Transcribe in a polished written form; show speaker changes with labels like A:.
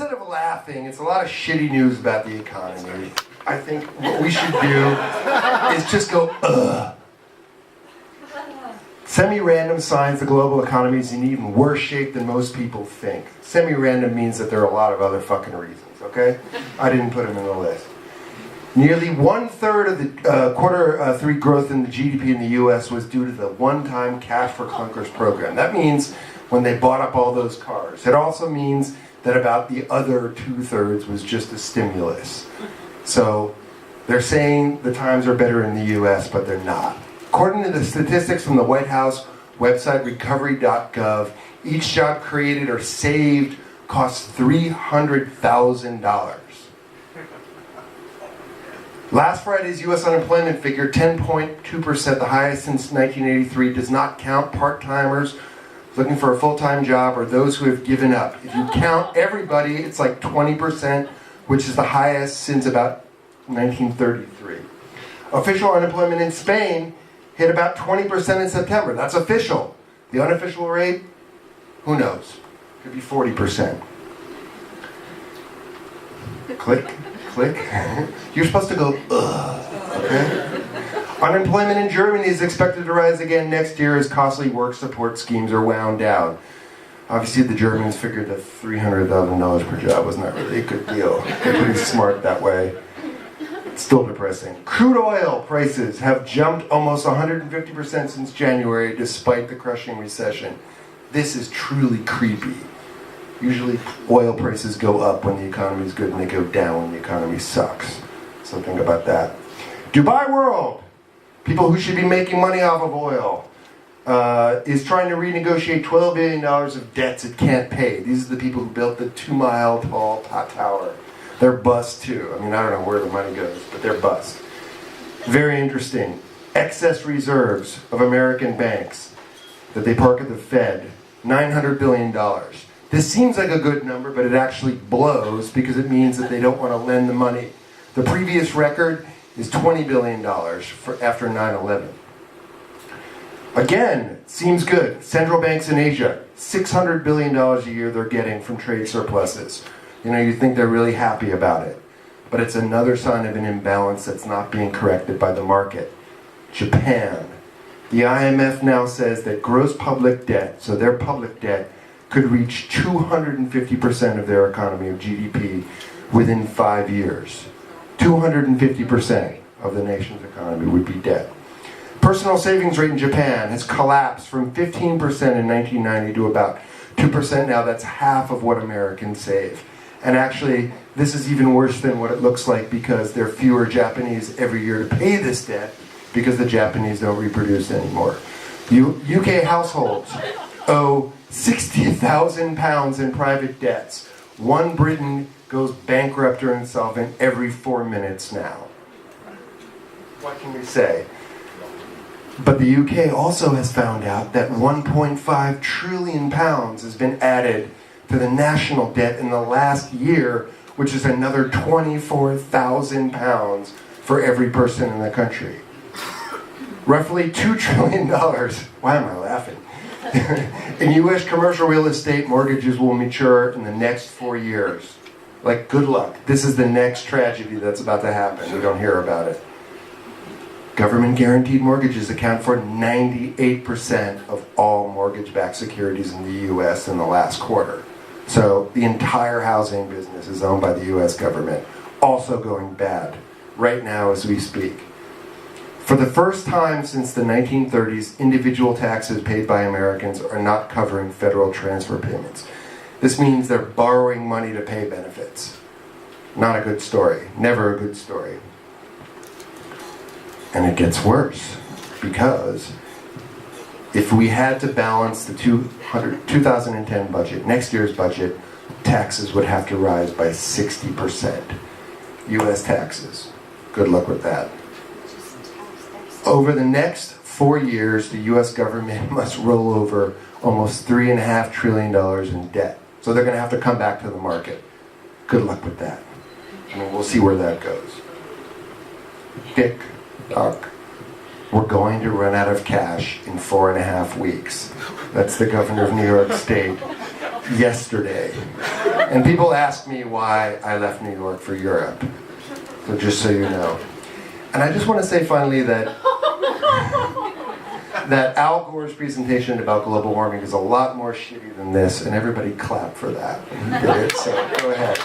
A: instead of laughing, it's a lot of shitty news about the economy. I think what we should do is just go, ugh. Semi-random signs the global economy is in even worse shape than most people think. Semi-random means that there are a lot of other fucking reasons, okay? I didn't put them in the list. Nearly 1/3 of the quarter three growth in the GDP in the US was due to the one-time cash for clunkers program. That means when they bought up all those cars. It also means that about the other 2/3 was just a stimulus. So they're saying the times are better in the US, but they're not. According to the statistics from the White House website recovery.gov, each job created or saved costs $300,000. Last Friday's U.S. unemployment figure, 10.2%, the highest since 1983, does not count part-timers looking for a full-time job or those who have given up. If you count everybody, it's like 20%, which is the highest since about 1933. Official unemployment in Spain hit about 20% in September. That's official. The unofficial rate, who knows? Could be 40%. Click. You're supposed to go, ugh, okay? Unemployment in Germany is expected to rise again next year as costly work support schemes are wound down. Obviously, the Germans figured that $300,000 per job was not really a good deal. They're pretty smart that way. It's still depressing. Crude oil prices have jumped almost 150% since January, despite the crushing recession. This is truly creepy. Usually oil prices go up when the economy is good and they go down when the economy sucks. So think about that. Dubai World, people who should be making money off of oil, is trying to renegotiate $12 billion of debts it can't pay. These are the people who built the 2-mile tall tower. They're bust too. I mean, I don't know where the money goes, but they're bust. Very interesting. Excess reserves of American banks that they park at the Fed, $900 billion. This seems like a good number, but it actually blows because it means that they don't want to lend the money. The previous record is $20 billion after 9/11. Again, seems good. Central banks in Asia, $600 billion a year they're getting from trade surpluses. You know, you think they're really happy about it. But it's another sign of an imbalance that's not being corrected by the market. Japan. The IMF now says that gross public debt, so their public debt, could reach 250% of their economy of GDP within 5 years. 250% of the nation's economy would be debt. Personal savings rate in Japan has collapsed from 15% in 1990 to about 2% now. That's half of what Americans save. And actually, this is even worse than what it looks like because there are fewer Japanese every year to pay this debt because the Japanese don't reproduce anymore. UK households owe £60,000 in private debts. One Briton goes bankrupt or insolvent every 4 minutes now. What can we say? But the UK also has found out that £1.5 trillion has been added to the national debt in the last year, which is another £24,000 for every person in the country. Roughly $2 trillion. Why am I laughing? In U.S. commercial real estate, mortgages will mature in the next 4 years. Like, good luck. This is the next tragedy that's about to happen. We don't hear about it. Government guaranteed mortgages account for 98% of all mortgage-backed securities in the U.S. in the last quarter. So the entire housing business is owned by the U.S. government, also going bad right now as we speak. For the first time since the 1930s, individual taxes paid by Americans are not covering federal transfer payments. This means they're borrowing money to pay benefits. Not a good story. Never a good story. And it gets worse, because if we had to balance the 2010 budget, next year's budget, taxes would have to rise by 60%. U.S. taxes. Good luck with that. Over the next 4 years, the U.S. government must roll over almost $3.5 trillion in debt. So they're going to have to come back to the market. Good luck with that. I mean, we'll see where that goes. Dick, Doc, we're going to run out of cash in 4.5 weeks. That's the governor of New York State yesterday. And people ask me why I left New York for Europe. So just so you know. And I just want to say finally that that Al Gore's presentation about global warming is a lot more shitty than this, and everybody clap for that. So go ahead.